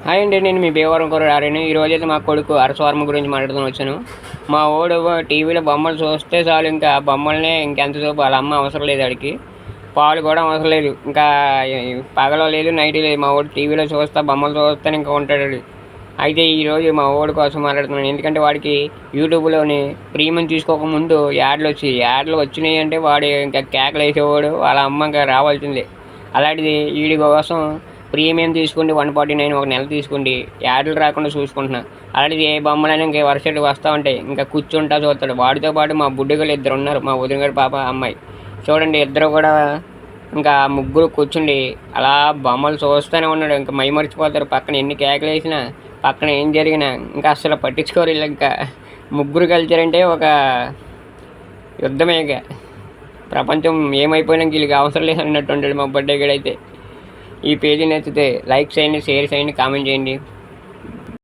Hi అండి, నేను మీ భీమవరం కుర్రాడిని. ఈరోజైతే మా కొడుకు హర్షవర్మ గురించి మాట్లాడుతూ వచ్చాను. మా వాడు టీవీలో బొమ్మలు చూస్తే చాలు, ఇంకా బొమ్మలనే ఇంకెంతసేపు వాళ్ళ అమ్మ అవసరం లేదు, వాడికి పాలు కూడా అవసరం లేదు. ఇంకా పగల లేదు, నైట్ లేదు, మా వాడు టీవీలో చూస్తా బొమ్మలు చూస్తాను ఇంకా ఉంటాడు. అయితే ఈరోజు మా వాడి కోసం మాట్లాడుతున్నాను. ఎందుకంటే వాడికి యూట్యూబ్లోని ప్రీమియం తీసుకోకముందు యాడ్లు వచ్చినాయి అంటే వాడు ఇంకా కేకలు వేసేవాడు, వాళ్ళ అమ్మ ఇంకా రావాల్సిందే. అలాంటిది వీడి కోసం ప్రీమియం తీసుకోండి 149 ఒక నెల తీసుకోండి, యాడ్లు రాకుండా చూసుకుంటున్నా. అలాంటిది ఏ బొమ్మలైనా ఇంకా వరుసటి వస్తూ ఉంటాయి, ఇంకా కూర్చుంటా చూస్తాడు. వాడితో పాటు మా బుడ్డిగలు ఇద్దరు ఉన్నారు, మా వదిన గారి పాప అమ్మాయి. చూడండి, ఇద్దరు కూడా ఇంకా ముగ్గురు కూర్చుండి అలా బొమ్మలు చూస్తూనే ఉన్నాడు. ఇంకా మైమరిచిపోతారు, పక్కన ఎన్ని కేకలు వేసినా పక్కన ఏం జరిగినా ఇంకా అసలు పట్టించుకోరు. ఇంకా ముగ్గురు కలిచారంటే ఒక యుద్ధమే. ఇక ప్రపంచం ఏమైపోయినా వీళ్ళకి అవసరం లేదు అన్నట్టు ఉంటాడు మా బర్త్డే గడైతే. ఈ పేజీ నచ్చితే లైక్ చేయండి, షేర్ చేయండి, కామెంట్ చేయండి.